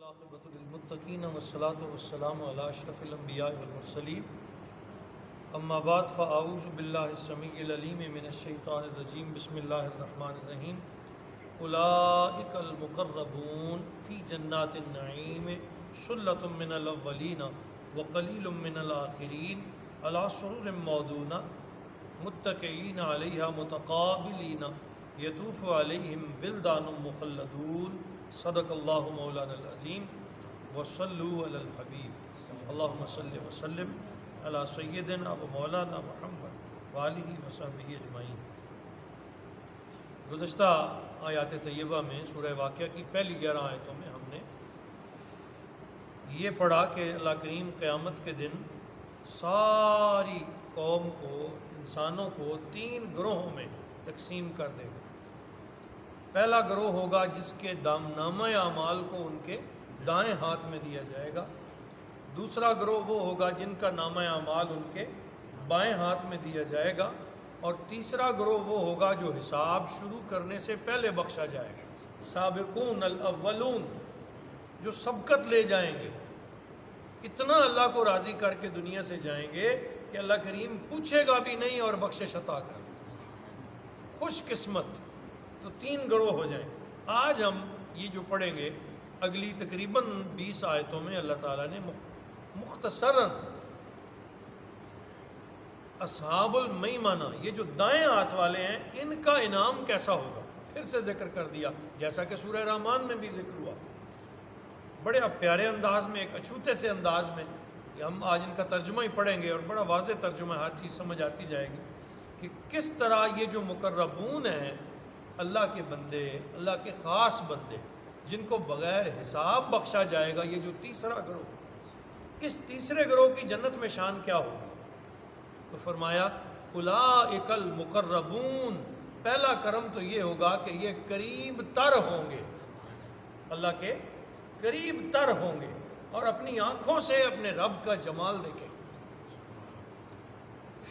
والعاقبۃ للمتقین والصلاة والسلام علی اشرف الانبیاء والمرسلین اما بعد فاعوذ باللہ السمیع العلیم من الشیطان الرجیم بسم اللہ الرحمن الرحیم اولئک المقربون فی جنات النعیم ثلۃ من الاولین وقلیل من الآخرین علی سرر موضونہ متکئین علیہا متقابلین یطوف علیہم ولدان مخلدون صدق اللہ مولانا العظیم وصلوا علی الحبیب اللہم صلی وسلم علی سیدنا و مولانا محمد وآلہ وصحبہ اجمعین۔ گزشتہ آیات طیبہ میں سورہ واقعہ کی پہلی 11 آیتوں میں ہم نے یہ پڑھا کہ اللہ کریم قیامت کے دن ساری قوم کو، انسانوں کو 3 گروہوں میں تقسیم کر دے گا۔ پہلا گروہ ہوگا جس کے نامہ اعمال کو ان کے دائیں ہاتھ میں دیا جائے گا، دوسرا گروہ وہ ہوگا جن کا نامہ اعمال ان کے بائیں ہاتھ میں دیا جائے گا، اور تیسرا گروہ وہ ہوگا جو حساب شروع کرنے سے پہلے بخشا جائے گا، سابقون الاولون، جو سبقت لے جائیں گے، اتنا اللہ کو راضی کر کے دنیا سے جائیں گے کہ اللہ کریم پوچھے گا بھی نہیں اور بخشش عطا کر، خوش قسمت۔ تو 3 گروہ ہو جائیں۔ آج ہم یہ جو پڑھیں گے اگلی تقریباً 20 آیتوں میں اللہ تعالیٰ نے مختصراً اصحاب المیمنہ، یہ جو دائیں ہاتھ والے ہیں، ان کا انعام کیسا ہوگا پھر سے ذکر کر دیا، جیسا کہ سورہ رحمان میں بھی ذکر ہوا، بڑے پیارے انداز میں، ایک اچھوتے سے انداز میں۔ ہم آج ان کا ترجمہ ہی پڑھیں گے اور بڑا واضح ترجمہ، ہر چیز سمجھ آتی جائے گی کہ کس طرح یہ جو مقربون ہیں، اللہ کے بندے، اللہ کے خاص بندے، جن کو بغیر حساب بخشا جائے گا، یہ جو تیسرا گروہ، اس تیسرے گروہ کی جنت میں شان کیا ہوگی؟ تو فرمایا اولئک المقربون، پہلا کرم تو یہ ہوگا کہ یہ قریب تر ہوں گے، اللہ کے قریب تر ہوں گے اور اپنی آنکھوں سے اپنے رب کا جمال دیکھیں۔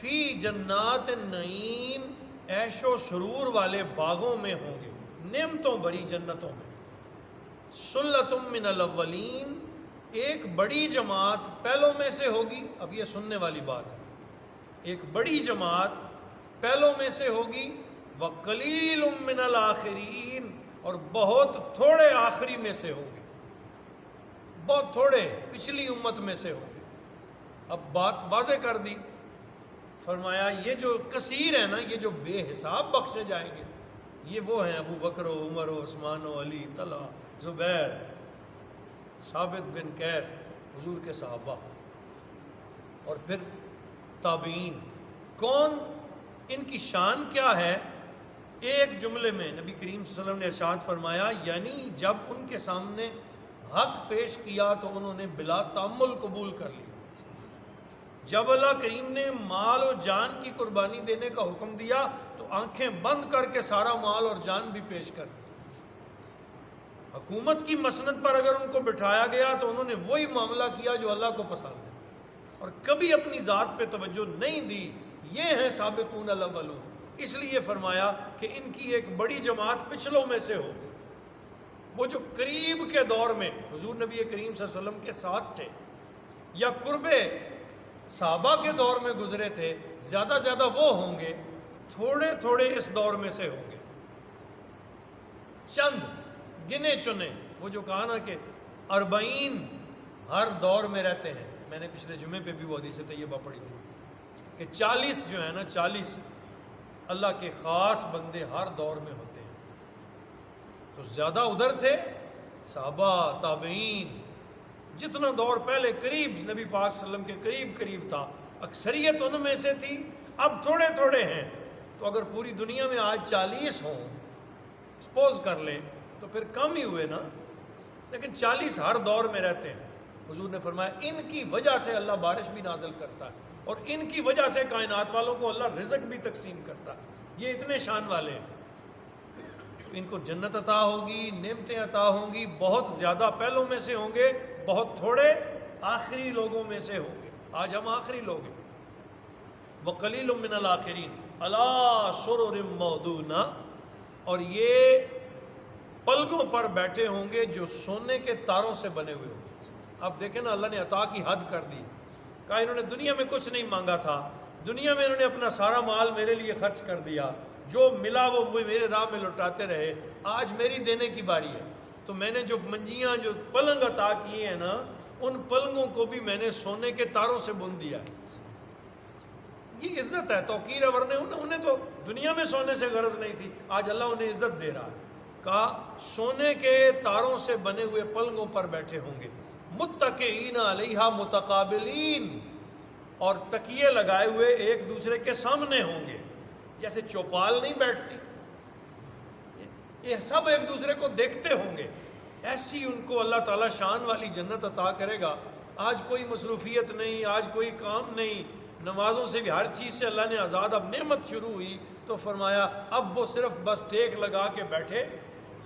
فی جنات النعیم، عیش و سرور والے باغوں میں ہوں گے، نعمتوں بری جنتوں میں۔ ثلۃ من الاولین، ایک بڑی جماعت پہلوں میں سے ہوگی۔ اب یہ سننے والی بات ہے، ایک بڑی جماعت پہلوں میں سے ہوگی، وقلیل من الآخرین، اور بہت تھوڑے آخری میں سے ہوں گے، بہت تھوڑے پچھلی امت میں سے ہوں گے۔ اب بات واضح کر دی، فرمایا یہ جو کثیر ہے نا، یہ جو بے حساب بخشے جائیں گے، یہ وہ ہیں ابو بکر و عمر و عثمان و علی، طلحہ، زبیر، ثابت بن قیس، حضور کے صحابہ، اور پھر تابعین۔ کون؟ ان کی شان کیا ہے؟ ایک جملے میں نبی کریم صلی اللہ علیہ وسلم نے ارشاد فرمایا، یعنی جب ان کے سامنے حق پیش کیا تو انہوں نے بلا تأمل قبول کر لیا۔ جب اللہ کریم نے مال و جان کی قربانی دینے کا حکم دیا تو آنکھیں بند کر کے سارا مال اور جان بھی پیش کر دی۔ حکومت کی مسند پر اگر ان کو بٹھایا گیا تو انہوں نے وہی معاملہ کیا جو اللہ کو پسند ہے، اور کبھی اپنی ذات پہ توجہ نہیں دی۔ یہ ہیں سابقون الاولون، اس لیے فرمایا کہ ان کی ایک بڑی جماعت پچھلوں میں سے ہوگی، وہ جو قریب کے دور میں حضور نبی کریم صلی اللہ علیہ وسلم کے ساتھ تھے یا قرب صحابہ کے دور میں گزرے تھے، زیادہ زیادہ وہ ہوں گے، تھوڑے تھوڑے اس دور میں سے ہوں گے، چند گنے چنے۔ وہ جو کہا نا کہ 40 ہر دور میں رہتے ہیں، میں نے پچھلے جمعے پہ بھی وہ حدیث طیبہ پڑھی تھی کہ 40 جو ہے نا، 40 اللہ کے خاص بندے ہر دور میں ہوتے ہیں۔ تو زیادہ ادھر تھے صحابہ، تابعین، جتنا دور پہلے قریب نبی پاک صلی اللہ علیہ وسلم کے قریب تھا، اکثریت ان میں سے تھی۔ اب تھوڑے تھوڑے ہیں، تو اگر پوری دنیا میں آج 40 ہوں، سپوز کر لیں، تو پھر کم ہی ہوئے نا، لیکن 40 ہر دور میں رہتے ہیں۔ حضور نے فرمایا ان کی وجہ سے اللہ بارش بھی نازل کرتا ہے، اور ان کی وجہ سے کائنات والوں کو اللہ رزق بھی تقسیم کرتا ہے۔ یہ اتنے شان والے ہیں، ان کو جنت عطا ہوگی، نعمتیں عطا ہوں گی، بہت زیادہ پہلوں میں سے ہوں گے، بہت تھوڑے آخری لوگوں میں سے ہوں گے۔ آج ہم آخری لوگ ہیں۔ وقلیل من الآخرین علی سرر موضونہ، اور یہ پلگوں پر بیٹھے ہوں گے جو سونے کے تاروں سے بنے ہوئے ہوں گے۔ اب دیکھیں نا، اللہ نے عطا کی حد کر دی، کہا انہوں نے دنیا میں کچھ نہیں مانگا تھا، دنیا میں انہوں نے اپنا سارا مال میرے لیے خرچ کر دیا، جو ملا وہ میرے راہ میں لوٹاتے رہے، آج میری دینے کی باری ہے، تو میں نے جو منجیاں جو پلنگ عطا کیے ہیں نا، ان پلنگوں کو بھی میں نے سونے کے تاروں سے بن دیا ہے۔ یہ عزت ہے، توقیر ہے، ورنہ انہیں تو دنیا میں سونے سے غرض نہیں تھی، آج اللہ انہیں عزت دے رہا ہے۔ کہا سونے کے تاروں سے بنے ہوئے پلنگوں پر بیٹھے ہوں گے، متکئین علیہا متقابلین، اور تکیے لگائے ہوئے ایک دوسرے کے سامنے ہوں گے، جیسے چوپال نہیں بیٹھتی، یہ سب ایک دوسرے کو دیکھتے ہوں گے، ایسی ان کو اللہ تعالیٰ شان والی جنت عطا کرے گا۔ آج کوئی مصروفیت نہیں، آج کوئی کام نہیں، نمازوں سے بھی ہر چیز سے اللہ نے آزاد، اب نعمت شروع ہوئی تو فرمایا اب وہ صرف بس ٹیک لگا کے بیٹھے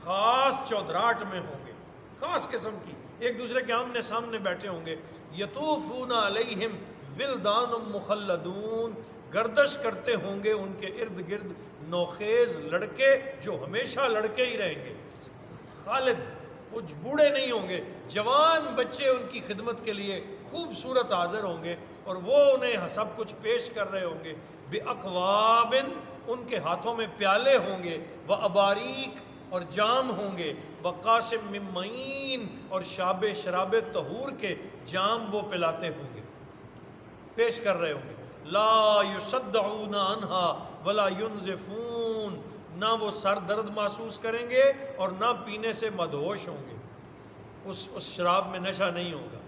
خاص چودراہٹ میں ہوں گے، خاص قسم کی، ایک دوسرے کے آمنے سامنے بیٹھے ہوں گے۔ یطوفون علیہم ولدان مخلدون، گردش کرتے ہوں گے ان کے ارد گرد نوخیز لڑکے جو ہمیشہ لڑکے ہی رہیں گے، خالد، وہ بوڑھے نہیں ہوں گے، جوان بچے ان کی خدمت کے لیے خوبصورت حاضر ہوں گے، اور وہ انہیں سب کچھ پیش کر رہے ہوں گے۔ بِأَكْوَابٍ، ان کے ہاتھوں میں پیالے ہوں گے، وَأَبَارِيق، اور جام ہوں گے، وَقَاسِم مِّن مَّعِین، اور شراب طہور کے جام وہ پلاتے ہوں گے، پیش کر رہے ہوں گے۔ لا يصدعون عنها ولا ينزفون، نہ وہ سر درد محسوس کریں گے اور نہ پینے سے مدہوش ہوں گے، اس شراب میں نشہ نہیں ہوگا،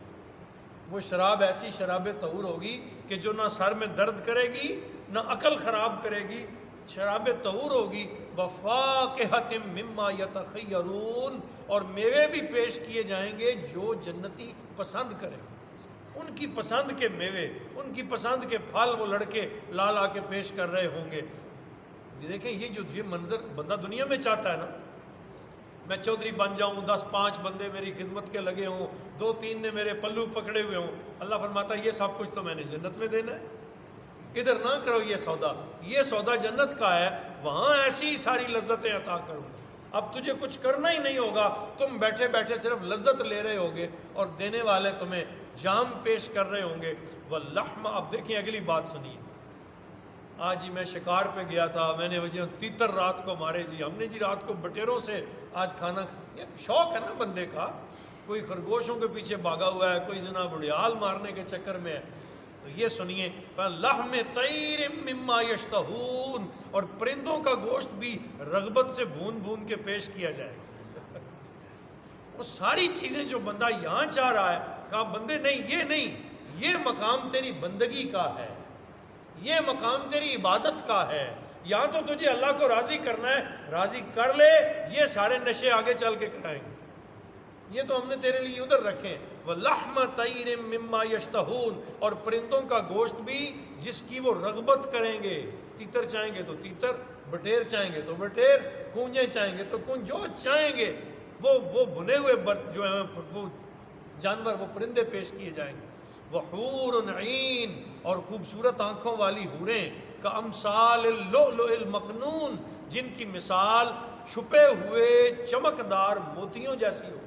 وہ شراب ایسی شراب طہور ہوگی کہ جو نہ سر میں درد کرے گی نہ عقل خراب کرے گی، شراب طہور ہوگی۔ وَفَاكِهَةٍ مِّمَّا يَتَخَيَّرُونَ، اور میوے بھی پیش کیے جائیں گے جو جنتی پسند کریں، ان کی پسند کے میوے، ان کی پسند کے پھل وہ لڑکے لا لا کے پیش کر رہے ہوں گے۔ دیکھیں یہ منظر بندہ دنیا میں چاہتا ہے نا، میں چودھری بن جاؤں، 10-5 بندے میری خدمت کے لگے ہوں، 2-3 نے میرے پلو پکڑے ہوئے ہوں، اللہ فرماتا ہے یہ سب کچھ تو میں نے جنت میں دینا ہے، ادھر نہ کرو یہ سودا جنت کا ہے، وہاں ایسی ساری لذتیں عطا کروں گا۔ اب تجھے کچھ کرنا ہی نہیں ہوگا، تم بیٹھے بیٹھے صرف لذت لے رہے ہوگے، اور دینے والے تمہیں جام پیش کر رہے ہوں گے۔ واللحم، اب دیکھیں اگلی بات سنیے، آج ہی میں شکار پہ گیا تھا، میں نے وجہ تیتر رات کو مارے جی، ہم نے جی رات کو بٹیروں سے آج کھانا، یہ شوق ہے نا بندے کا، کوئی خرگوشوں کے پیچھے بھاگا ہوا ہے، کوئی جناب بڑیال مارنے کے چکر میں ہے۔ تو یہ سنیے، لحم طیر مما یشتہون، اور پرندوں کا گوشت بھی رغبت سے بھون بھون کے پیش کیا جائے گا۔ وہ ساری چیزیں جو بندہ یہاں چاہ رہا ہے، کہا بندے نہیں، یہ مقام تیری بندگی کا ہے، یہ مقام تیری عبادت کا ہے، یہاں تو تجھے اللہ کو راضی کرنا ہے، راضی کر لے، یہ سارے نشے آگے چل کے کرائیں گے، یہ تو ہم نے تیرے لیے ادھر رکھے۔ وَلَحْمَ طَيْرٍ مِّمَّا يَشْتَهُونَ، اور پرندوں کا گوشت بھی جس کی وہ رغبت کریں گے، تیتر چاہیں گے تو تیتر، بٹیر چاہیں گے تو بٹیر، کونجیں چاہیں گے تو کونج، جو چاہیں گے وہ بنے ہوئے جو ہیں وہ جانور، وہ پرندے پیش کیے جائیں گے۔ وَحُورٌ عِین، اور خوبصورت آنکھوں والی حوریں، کَأَمْثَالِ اللُّؤْلُؤِ الْمَكْنُونِ، جن کی مثال چھپے ہوئے چمکدار موتیوں جیسی ہوگی،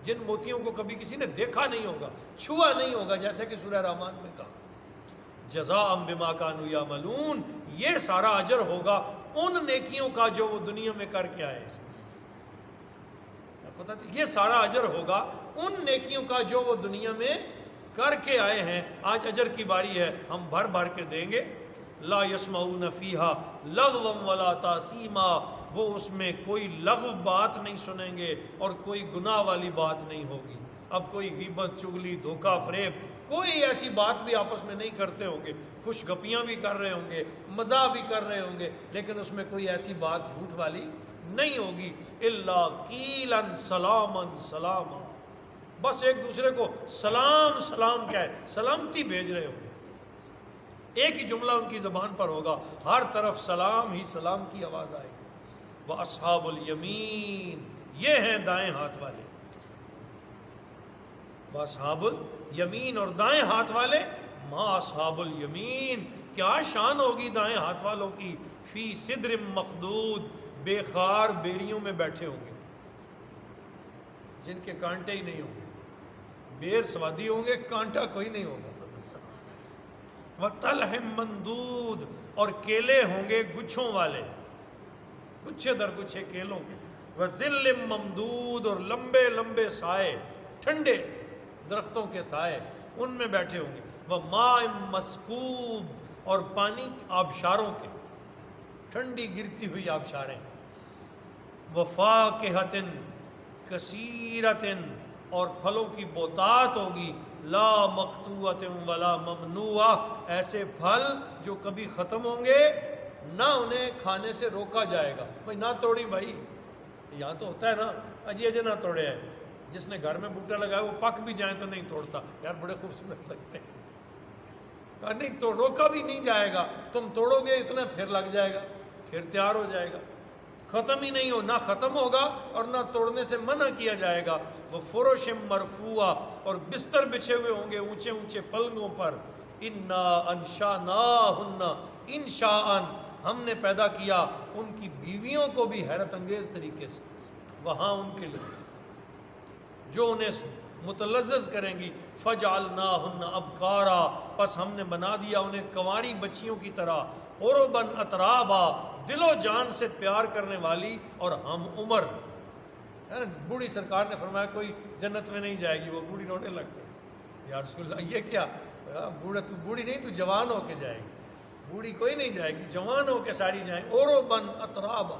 جن موتیوں کو کبھی کسی نے دیکھا نہیں ہوگا، چھوا نہیں ہوگا، جیسے کہ سورہ رحمان میں کہا جزاء بما کانوا یعملون، یہ سارا اجر ہوگا ان نیکیوں کا جو وہ دنیا میں کر کے آئے، پتہ چل، یہ سارا اجر ہوگا ان نیکیوں کا جو وہ دنیا میں کر کے آئے ہیں۔ آج اجر کی باری ہے، ہم بھر بھر کے دیں گے۔ لا یسمعون فیہا لغوا ولا تاثیما، وہ اس میں کوئی لغو بات نہیں سنیں گے اور کوئی گناہ والی بات نہیں ہوگی۔ اب کوئی غیبت، چغلی، دھوکہ، فریب، کوئی ایسی بات بھی آپس میں نہیں کرتے ہوں گے، خوش گپیاں بھی کر رہے ہوں گے، مزاح بھی کر رہے ہوں گے، لیکن اس میں کوئی ایسی بات جھوٹ والی نہیں ہوگی۔ الا قیلا سلاما سلاما، بس ایک دوسرے کو سلام سلام کہے، سلامتی بھیج رہے ہوں گے، ایک ہی جملہ ان کی زبان پر ہوگا، ہر طرف سلام ہی سلام کی آواز آئے گی۔ وَأَصْحَابُ الْيَمِينَ، یہ ہیں دائیں ہاتھ والے۔ وَأَصْحَابُ الْيَمِينَ، اور دائیں ہاتھ والے، مَا أَصْحَابُ الْيَمِينَ، کیا شان ہوگی دائیں ہاتھ والوں کی، فی صدر مخدود، بے خار بیریوں میں بیٹھے ہوں گے۔ جن کے کانٹے ہی نہیں ہوں گے، بیر سوادی ہوں گے، کانٹا کوئی نہیں ہوگا۔ وَطَلْحٍ مَنْدُودٍ، اور کیلے ہوں گے گچھوں والے، گچھے در گچھے کیلوں کے۔ وَظِلٍّ مَمْدُودٍ، اور لمبے لمبے سائے، ٹھنڈے درختوں کے سائے، ان میں بیٹھے ہوں گے۔ وَمَاءٍ مَسْکُوبٍ، اور پانی آبشاروں کے، ٹھنڈی گرتی ہوئی آبشاریں۔ وَفَاكِهَةٍ كَثِيرَةٍ، اور پھلوں کی بہتات ہوگی، لا مقطوعۃ ولا ممنوعہ، ایسے پھل جو کبھی ختم ہوں گے نہ انہیں کھانے سے روکا جائے گا۔ بھائی نہ توڑی بھائی، یہاں تو ہوتا ہے نا، اجے نہ توڑے ہے، جس نے گھر میں بوٹا لگایا وہ پک بھی جائیں تو نہیں توڑتا، یار بڑے خوبصورت لگتے ہیں، کہا نہیں تو روکا بھی نہیں جائے گا، تم توڑو گے اتنا پھر لگ جائے گا، پھر تیار ہو جائے گا، ختم ہی نہیں ہو، نہ ختم ہوگا اور نہ توڑنے سے منع کیا جائے گا۔ وہ فرش مرفوعہ، اور بستر بچھے ہوئے ہوں گے اونچے اونچے پلنگوں پر۔ انا انشاناہن انشاء، ہم نے پیدا کیا ان کی بیویوں کو بھی حیرت انگیز طریقے سے، وہاں ان کے لیے جو انہیں متلذذ کریں گی۔ فجعلناہن ابکارا، پس ہم نے بنا دیا انہیں کنواری بچیوں کی طرح، عرباً اترابا، دل و جان سے پیار کرنے والی اور ہم عمر۔ بوڑھی سرکار نے فرمایا کوئی جنت میں نہیں جائے گی، وہ بوڑھی رونے لگ گئی، یا رسول اللہ یہ کیا؟ بوڑھا تو بوڑھی نہیں، تو جوان ہو کے جائے گی، بوڑھی کوئی نہیں جائے گی، جوان ہو کے ساری جائیں۔ عرباً اترابا،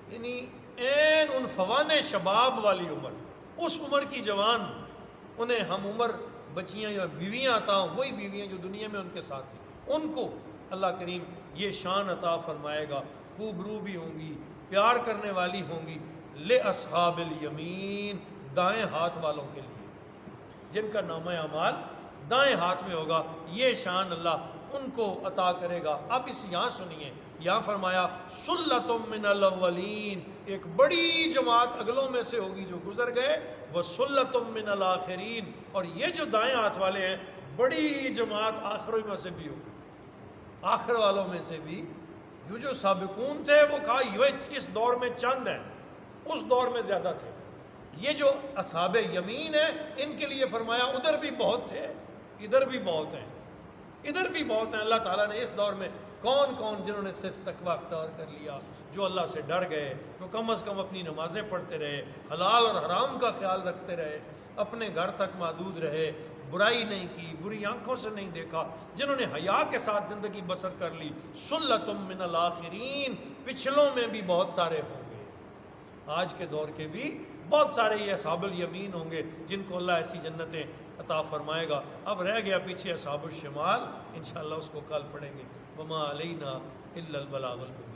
یعنی این ان فوان شباب والی عمر، اس عمر کی جوان، انہیں ہم عمر بچیاں یا بیویاں عطا ہوں، وہی بیویاں جو دنیا میں ان کے ساتھ تھیں، ان کو اللہ کریم یہ شان عطا فرمائے گا، خوب رو بھی ہوں گی، پیار کرنے والی ہوں گی۔ لِأَصْحَابِ الْيَمِينَ، دائیں ہاتھ والوں کے لیے، جن کا نامہ اعمال دائیں ہاتھ میں ہوگا، یہ شان اللہ ان کو عطا کرے گا۔ اب اس یہاں سنیے، یہاں فرمایا سلۃ من الاولین، ایک بڑی جماعت اگلوں میں سے ہوگی جو گزر گئے، وسلۃ من الآخرین، اور یہ جو دائیں ہاتھ والے ہیں بڑی جماعت آخروں میں سے بھی ہوگی، آخر والوں میں سے بھی۔ جو سابقون تھے وہ کہا یہ اس دور میں چند ہیں، اس دور میں زیادہ تھے۔ یہ جو اصحاب یمین ہیں ان کے لیے فرمایا ادھر بھی بہت تھے، ادھر بھی بہت ہیں، ادھر بھی بہت ہیں۔ اللہ تعالیٰ نے اس دور میں کون کون جنہوں نے صرف تقویٰ اختیار کر لیا، جو اللہ سے ڈر گئے، جو کم از کم اپنی نمازیں پڑھتے رہے، حلال اور حرام کا خیال رکھتے رہے، اپنے گھر تک محدود رہے، برائی نہیں کی، بری آنکھوں سے نہیں دیکھا، جنہوں نے حیا کے ساتھ زندگی بسر کر لی۔ سلۃ من الآخرین، پچھلوں میں بھی بہت سارے ہوں گے، آج کے دور کے بھی بہت سارے یہ اصحاب الیمین ہوں گے جن کو اللہ ایسی جنتیں عطا فرمائے گا۔ اب رہ گیا پیچھے اصحاب الشمال، انشاءاللہ اس کو کل پڑھیں گے۔ وما علینا الا البلاغ المبین۔